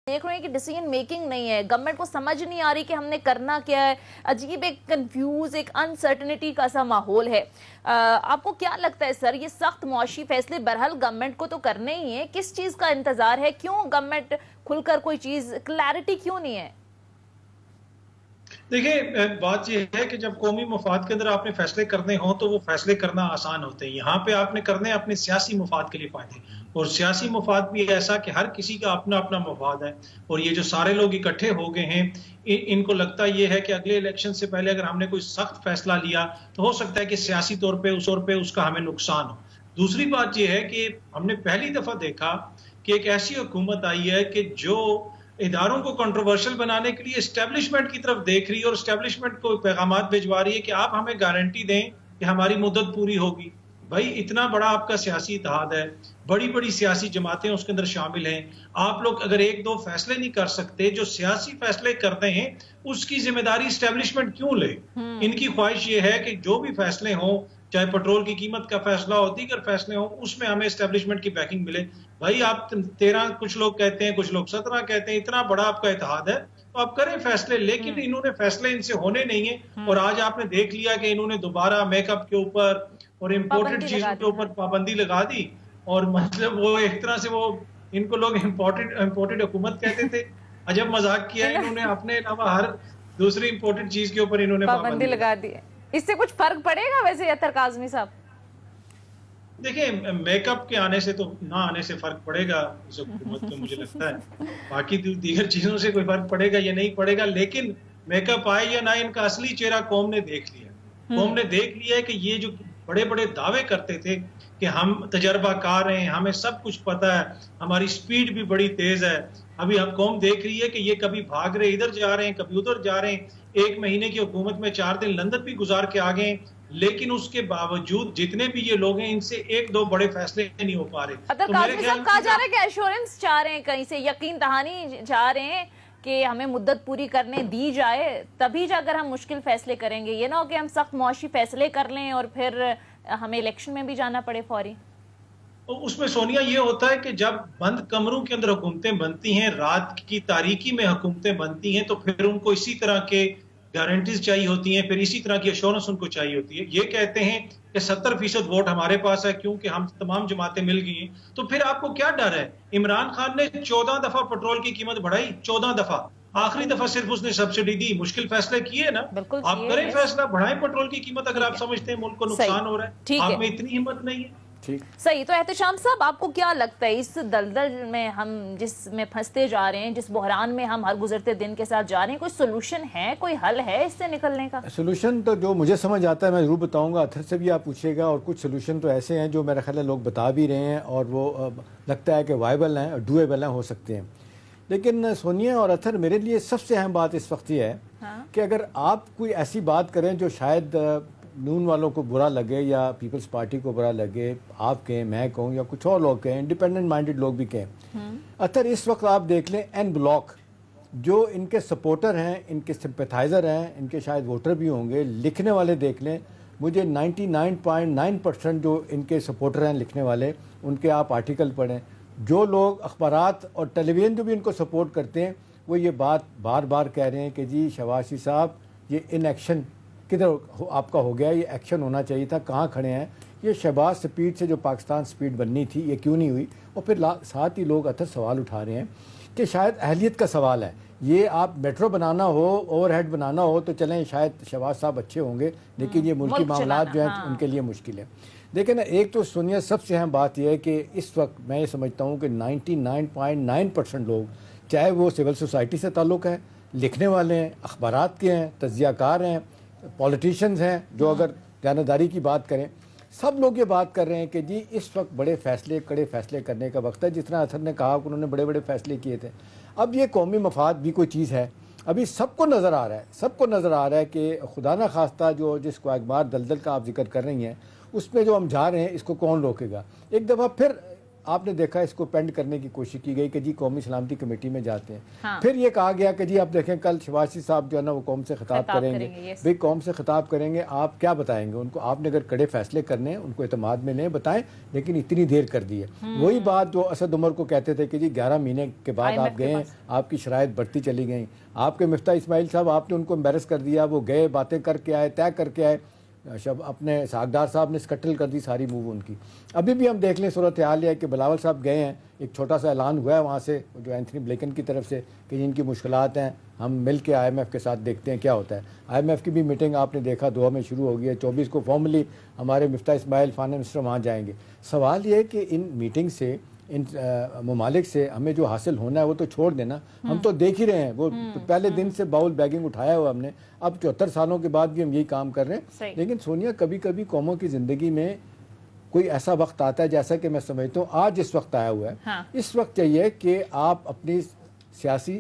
دیکھ رہے ہیں کہ ڈیسیجن میکنگ نہیں ہے، گورنمنٹ کو سمجھ نہیں آ رہی کہ ہم نے کرنا کیا ہے، عجیب ایک کنفیوز ایک انسرٹنٹی کا سا ماحول ہے۔ آپ کو کیا لگتا ہے سر، یہ سخت معاشی فیصلے برحال گورنمنٹ کو تو کرنے ہی ہیں، کس چیز کا انتظار ہے؟ کیوں گورنمنٹ کھل کر کوئی چیز کلیئرٹی کیوں نہیں ہے؟ دیکھیں بات یہ ہے کہ جب قومی مفاد کے اندر آپ نے فیصلے کرنے ہوں تو وہ فیصلے کرنا آسان ہوتے ہیں۔ یہاں پہ آپ نے کرنے اپنے سیاسی مفاد کے لیے فائدے، اور سیاسی مفاد بھی ایسا کہ ہر کسی کا اپنا اپنا مفاد ہے، اور یہ جو سارے لوگ اکٹھے ہو گئے ہیں ان کو لگتا یہ ہے کہ اگلے الیکشن سے پہلے اگر ہم نے کوئی سخت فیصلہ لیا تو ہو سکتا ہے کہ سیاسی طور پہ اس کا ہمیں نقصان ہو۔ دوسری بات یہ ہے کہ ہم نے پہلی دفعہ دیکھا کہ ایک ایسی حکومت آئی ہے کہ جو اداروں کو کنٹروورشل بنانے کے لیے اسٹیبلشمنٹ کی طرف دیکھ رہی ہے، اور اسٹیبلشمنٹ کو پیغامات بھجوا رہی ہے کہ آپ ہمیں گارنٹی دیں کہ ہماری مدت پوری ہوگی۔ بھائی اتنا بڑا آپ کا سیاسی اتحاد ہے، بڑی بڑی سیاسی جماعتیں اس کے اندر شامل ہیں، آپ لوگ اگر ایک دو فیصلے نہیں کر سکتے، جو سیاسی فیصلے کرتے ہیں اس کی ذمہ داری اسٹیبلشمنٹ کیوں لے؟ ان کی خواہش یہ ہے کہ جو بھی فیصلے ہوں، چاہے پیٹرول کی قیمت کا فیصلہ ہو، دیگر فیصلے ہوں، اس میں ہمیں اسٹیبلشمنٹ کی بیکنگ ملے۔ بھائی آپ 13 کچھ لوگ کہتے ہیں، کچھ لوگ 17 کہتے ہیں، اتنا بڑا آپ کا اتحاد ہے تو آپ کریں فیصلے، لیکن انہوں نے فیصلے ان سے ہونے نہیں ہیں، اور آج آپ نے دیکھ لیا کہ انہوں نے دوبارہ میک اپ کے اوپر اور امپورٹڈ چیزوں کے اوپر پابندی لگا دی، اور مطلب وہ ایک طرح سے وہ ان کو لوگ امپورٹڈ حکومت کہتے تھے، عجب مذاق کیا انہوں نے، اپنے علاوہ ہر دوسری امپورٹڈ چیز کے اوپر انہوں نے پابندی لگا دی ہے۔ اس سے کچھ فرق پڑے گا ویسے اطہر کاظمی صاحب؟ دیکھیں میک اپ کے آنے سے تو نہ آنے سے فرق پڑے گا اس حکومت کو، مجھے لگتا ہے باقی دیگر چیزوں سے کوئی فرق پڑے گا یا نہیں پڑے گا، لیکن میک اپ آئے یا نہ، ان کا اصلی چہرہ قوم نے دیکھ لیا۔ قوم نے دیکھ لیا ہے کہ یہ جو بڑے بڑے دعوے کرتے تھے کہ ہم تجربہ کار ہیں، ہمیں سب کچھ پتا ہے، ہماری سپیڈ بھی بڑی تیز ہے، ابھی ہم قوم دیکھ رہی ہے کہ یہ کبھی بھاگ رہے ادھر جا رہے ہیں، کبھی ادھر جا رہے ہیں، 1 مہینے کی حکومت میں 4 دن لندن بھی گزار کے آ گئے، لیکن اس کے باوجود جتنے بھی یہ لوگ ہیں ان سے 1-2 بڑے فیصلے نہیں ہو پا رہے۔ اطہر کاظمی صاحب کہا جا رہا ہے کہ ایشورنس چاہ رہے ہیں، کہیں سے یقین دہانی چاہ رہے ہیں کہ ہمیں مدت پوری کرنے دی جائے، تبھی جا کر ہم مشکل فیصلے کریں گے، یہ نہ ہو کہ ہم سخت معاشی فیصلے کر لیں اور پھر ہمیں الیکشن میں بھی جانا پڑے فوری۔ اس میں سونیا یہ ہوتا ہے کہ جب بند کمروں کے اندر حکومتیں بنتی ہیں، رات کی تاریکی میں حکومتیں بنتی ہیں، تو پھر ان کو اسی طرح کے گارنٹیز چاہیے ہوتی ہیں، پھر اسی طرح کی ایشورنس ان کو چاہیے ہوتی ہے۔ یہ کہتے ہیں کہ 70% ووٹ ہمارے پاس ہے کیونکہ ہم تمام جماعتیں مل گئی ہیں، تو پھر آپ کو کیا ڈر ہے؟ عمران خان نے 14 دفعہ پیٹرول کی قیمت بڑھائی، 14 دفعہ، آخری دفعہ صرف اس نے سبسڈی دی، مشکل فیصلے کیے نا، آپ کریں فیصلہ، بڑھائیں پیٹرول کی قیمت اگر آپ سمجھتے ہیں ملک کو نقصان ہو رہا ہے، آپ میں اتنی ہمت نہیں ہے۔ صحیح۔ تو احتشام صاحب آپ کو کیا لگتا ہے اس دلدل میں ہم جس میں پھنستے جا رہے ہیں، جس بحران میں ہم ہر گزرتے دن کے ساتھ جا رہے ہیں، کوئی سولوشن ہے، کوئی حل ہے اس سے نکلنے کا؟ سولوشن تو جو مجھے سمجھ آتا ہے میں ضرور بتاؤں گا، اطہر سے بھی آپ پوچھیے گا، اور کچھ سولوشن تو ایسے ہیں جو میرا خیال ہے لوگ بتا بھی رہے ہیں اور وہ لگتا ہے کہ وائبل ہیں اور ڈویبل ہیں، ہو سکتے ہیں۔ لیکن سونیا اور اطہر، میرے لیے سب سے اہم بات اس وقت یہ ہے کہ اگر آپ کوئی ایسی بات کریں جو شاید نون والوں کو برا لگے یا پیپلز پارٹی کو برا لگے، آپ کہیں، میں کہوں، یا کچھ اور لوگ کہیں، انڈیپینڈنٹ مائنڈڈ لوگ بھی کہیں، اطہر اس وقت آپ دیکھ لیں این بلاک جو ان کے سپورٹر ہیں، ان کے سمپیتھائزر ہیں، ان کے شاید ووٹر بھی ہوں گے، لکھنے والے دیکھ لیں، مجھے 99.9% جو ان کے سپورٹر ہیں لکھنے والے، ان کے آپ آرٹیکل پڑھیں، جو لوگ اخبارات اور ٹیلی ویژن جو بھی ان کو سپورٹ کرتے ہیں، وہ یہ بات بار بار کہہ رہے ہیں کہ جی شہباز شریف صاحب یہ ان ایکشن کدھر آپ کا ہو گیا، یہ ایکشن ہونا چاہیے تھا، کہاں کھڑے ہیں، یہ شہباز سپیڈ سے جو پاکستان سپیڈ بننی تھی یہ کیوں نہیں ہوئی؟ اور پھر ساتھ ہی لوگ اطہر سوال اٹھا رہے ہیں کہ شاید اہلیت کا سوال ہے، یہ آپ میٹرو بنانا ہو، اوور ہیڈ بنانا ہو تو چلیں شاید شہباز صاحب اچھے ہوں گے، لیکن یہ ملکی معاملات جو ہیں ان کے لیے مشکل ہے۔ دیکھیں ایک تو سونیا سب سے اہم بات یہ ہے کہ اس وقت میں یہ سمجھتا ہوں کہ 99.9% لوگ، چاہے وہ سول سوسائٹی سے تعلق ہے، لکھنے والے ہیں، اخبارات کے ہیں، تجزیہ کار ہیں، پولیٹیشنز ہیں، جو اگر دیانتداری کی بات کریں، سب لوگ یہ بات کر رہے ہیں کہ جی اس وقت بڑے فیصلے، کڑے فیصلے کرنے کا وقت ہے، جس طرح اطہر نے کہا کہ انہوں نے بڑے بڑے فیصلے کیے تھے۔ اب یہ قومی مفاد بھی کوئی چیز ہے، ابھی سب کو نظر آ رہا ہے کہ خدا نہ خواستہ جو جس کو ایک بار دلدل کا آپ ذکر کر رہی ہیں، اس پہ جو ہم جا رہے ہیں اس کو کون روکے گا؟ ایک دفعہ پھر آپ نے دیکھا اس کو پینڈ کرنے کی کوشش کی گئی کہ جی قومی سلامتی کمیٹی میں جاتے ہیں. ہاں. پھر یہ کہا گیا کہ جی آپ دیکھیں کل شہباز شریف صاحب جو ہے نا وہ قوم سے خطاب کریں گے. yes. بھئی قوم سے خطاب کریں گے, آپ کیا بتائیں گے ان کو؟ آپ نے اگر کڑے فیصلے کرنے ہیں ان کو اعتماد میں لیں, بتائیں, لیکن اتنی دیر کر دی ہے. وہی بات جو اسد عمر کو کہتے تھے کہ جی 11 مہینے کے بعد آپ گئے ہیں, آپ کی شرائط بڑھتی چلی گئیں. آپ کے مفتاح اسماعیل صاحب, آپ نے ان کو امبیرس کر دیا, وہ گئے, باتیں کر کے آئے, طے کر کے آئے. اپنے ساگدار صاحب نے سکٹل کر دی ساری موو ان کی. ابھی بھی ہم دیکھ لیں صورتحال یہ ہے کہ بلاول صاحب گئے ہیں, ایک چھوٹا سا اعلان ہوا ہے وہاں سے جو اینتھنی بلنکن کی طرف سے کہ جن کی مشکلات ہیں ہم مل کے آئی ایم ایف کے ساتھ دیکھتے ہیں کیا ہوتا ہے. آئی ایم ایف کی بھی میٹنگ آپ نے دیکھا 2 میں شروع ہو گئی ہے, 24 کو فارملی ہمارے مفتاح اسماعیل فارن منسٹر وہاں جائیں گے. سوال یہ ہے کہ ان میٹنگ سے, ان ممالک سے ہمیں جو حاصل ہونا ہے وہ تو چھوڑ دینا. ہم تو دیکھ ہی رہے ہیں, وہ پہلے دن سے باؤل بیگنگ اٹھایا ہوا ہم نے, اب 74 سالوں کے بعد بھی ہم یہی کام کر رہے ہیں. لیکن سونیا, کبھی کبھی قوموں کی زندگی میں کوئی ایسا وقت آتا ہے, جیسا کہ میں سمجھتا ہوں آج اس وقت آیا ہوا ہے, اس وقت چاہیے کہ آپ اپنی سیاسی,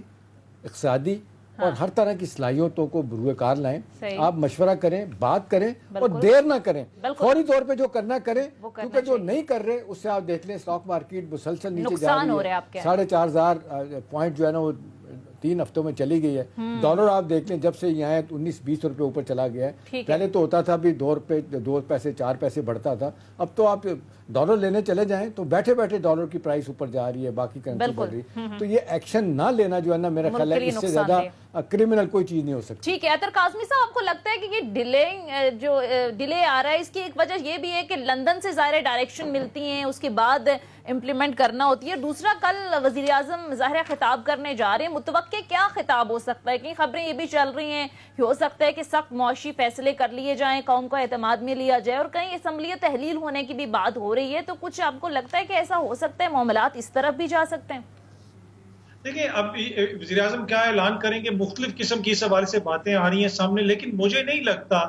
اقتصادی اور ہر طرح کی صلاحیتوں کو بروئے کار لائیں. آپ مشورہ کریں, بات کریں اور دیر نہ کریں. فوری طور پہ جو کرنا کریں, کیونکہ جو نہیں کر رہے اس سے آپ دیکھ لیں اسٹاک مارکیٹ مسلسل نیچے جا رہی ہے. 4,500 پوائنٹ جو ہے نا وہ 3 ہفتوں میں چلی گئی ہے. ڈالر آپ دیکھ لیں جب سے یہ آئے 19-20 روپے اوپر چلا گیا ہے. پہلے تو ہوتا تھا بھی 2 روپے 2 پیسے 4 پیسے بڑھتا تھا, اب تو آپ ڈالر لینے چلے جائیں تو بیٹھے بیٹھے ڈالر کی پرائس اوپر جا رہی ہے, باقی کرنسی بڑھ رہی ہے. تو یہ ایکشن نہ لینا جو ہے نا میرا خیال ہے اس سے زیادہ کرمنل کوئی چیز نہیں ہو سکتی. ٹھیک ہے. اطہر کاظمی صاحب, آپ کو لگتا ہے کہ یہ ڈیلے آ رہا ہے, اس کی ایک وجہ یہ بھی ہے کہ لندن سے ظاہر ڈائریکشن ملتی ہیں, اس کے بعد امپلیمنٹ کرنا ہوتی ہے. دوسرا, کل وزیر اعظم ظاہر خطاب کرنے جا رہے ہیں, متوقع کیا خطاب ہو سکتا ہے؟ کئی خبریں یہ بھی چل رہی ہیں کہ ہو سکتا ہے کہ سخت معاشی فیصلے کر لیے جائیں, قوم کو اعتماد میں لیا جائے, اور کہیں اسمبلی تحلیل ہونے کی بھی بات ہو رہی ہے. تو کچھ آپ کو لگتا ہے کہ ایسا ہو سکتا ہے, معاملات اس طرف بھی جا سکتے ہیں؟ دیکھیں, اب وزیر اعظم کیا اعلان کریں گے, مختلف قسم کی اس حوالے سے باتیں آ رہی ہیں سامنے, لیکن مجھے نہیں لگتا,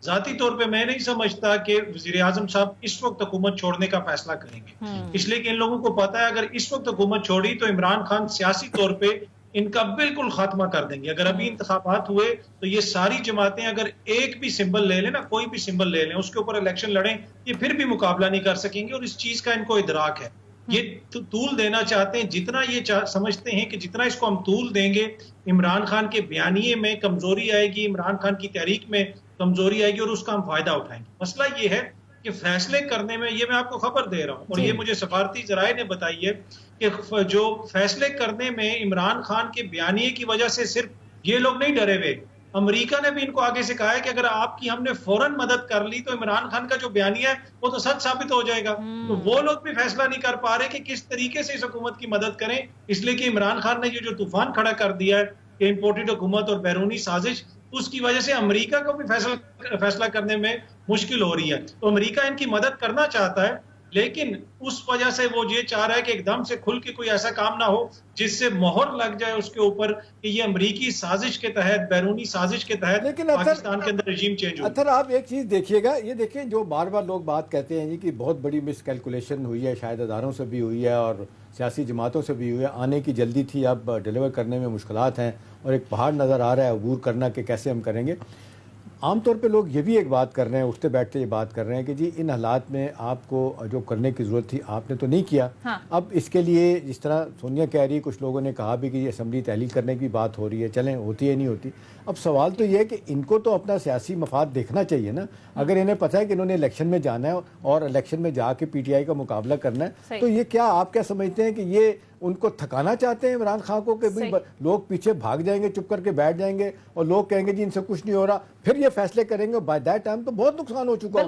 ذاتی طور پہ میں نہیں سمجھتا کہ وزیر اعظم صاحب اس وقت حکومت چھوڑنے کا فیصلہ کریں گے. اس لیے کہ ان لوگوں کو پتا ہے اگر اس وقت حکومت چھوڑی تو عمران خان سیاسی طور پہ ان کا بالکل خاتمہ کر دیں گے. اگر ابھی انتخابات ہوئے تو یہ ساری جماعتیں اگر ایک بھی سمبل لے لیں نا, کوئی بھی سمبل لے لیں, اس کے اوپر الیکشن لڑیں, یہ پھر بھی مقابلہ نہیں کر سکیں گے. اور اس چیز کا ان کو ادراک ہے. یہ طول دینا چاہتے ہیں, جتنا یہ سمجھتے ہیں کہ جتنا اس کو ہم طول دیں گے عمران خان کے بیانیے میں کمزوری آئے گی, عمران خان کی تحریک میں کمزوری آئے گی, اور اس کا ہم فائدہ اٹھائیں گے. مسئلہ یہ ہے کہ فیصلے کرنے میں, یہ میں آپ کو خبر دے رہا ہوں اور یہ مجھے سفارتی ذرائع نے بتائی ہے کہ جو فیصلے کرنے میں عمران خان کے بیانیے کی وجہ سے صرف یہ لوگ نہیں ڈرے ہوئے, امریکہ نے بھی ان کو آگے سے کہا ہے کہ اگر آپ کی ہم نے فوراً مدد کر لی تو عمران خان کا جو بیانیہ ہے وہ تو سچ ثابت ہو جائے گا. تو وہ لوگ بھی فیصلہ نہیں کر پا رہے کہ کس طریقے سے اس حکومت کی مدد کریں, اس لیے کہ عمران خان نے یہ جو طوفان کھڑا کر دیا ہے کہ امپورٹڈ حکومت اور بیرونی سازش, اس کی وجہ سے امریکہ کو بھی فیصلہ کرنے میں مشکل ہو رہی ہے. تو امریکہ ان کی مدد کرنا چاہتا ہے, لیکن اس وجہ سے وہ یہ چاہ رہا ہے کہ ایک دم سے کھل کے کوئی ایسا کام نہ ہو جس سے مہر لگ جائے اس کے اوپر کہ یہ امریکی سازش کے تحت, بیرونی سازش کے تحت پاکستان کے اندر رجیم چینج ہو. اطہر, آپ ایک چیز دیکھیے گا, یہ دیکھیں جو بار بار لوگ بات کہتے ہیں کہ بہت بڑی مس کیلکولیشن ہوئی ہے, شاید اداروں سے بھی ہوئی ہے اور سیاسی جماعتوں سے بھی ہوئی ہے, آنے کی جلدی تھی, اب ڈیلیور کرنے میں مشکلات ہیں اور ایک پہاڑ نظر آ رہا ہے عبور کرنا کہ کیسے ہم کریں گے. عام طور پہ لوگ یہ بھی ایک بات کر رہے ہیں, اٹھتے بیٹھتے یہ بات کر رہے ہیں کہ جی ان حالات میں آپ کو جو کرنے کی ضرورت تھی آپ نے تو نہیں کیا. اب اس کے لیے جس طرح سونیا کہہ رہی ہے, کچھ لوگوں نے کہا بھی کہ یہ اسمبلی تحلیل کرنے کی بات ہو رہی ہے, چلیں ہوتی ہے نہیں ہوتی. اب سوال تو یہ ہے کہ ان کو تو اپنا سیاسی مفاد دیکھنا چاہیے نا. اگر انہیں پتہ ہے کہ انہوں نے الیکشن میں جانا ہے اور الیکشن میں جا کے پی ٹی آئی کا مقابلہ کرنا ہے, تو یہ کیا آپ کیا سمجھتے ہیں کہ یہ ان کو تھکانا چاہتے ہیں عمران خان کو کہ لوگ پیچھے بھاگ جائیں گے, چپ کر کے بیٹھ جائیں گے اور لوگ کہیں گے جی ان سے کچھ نہیں ہو رہا, پھر یہ فیصلے کریں گے, بائی دیٹ ٹائم تو بہت نقصان ہو چکا ہوگا.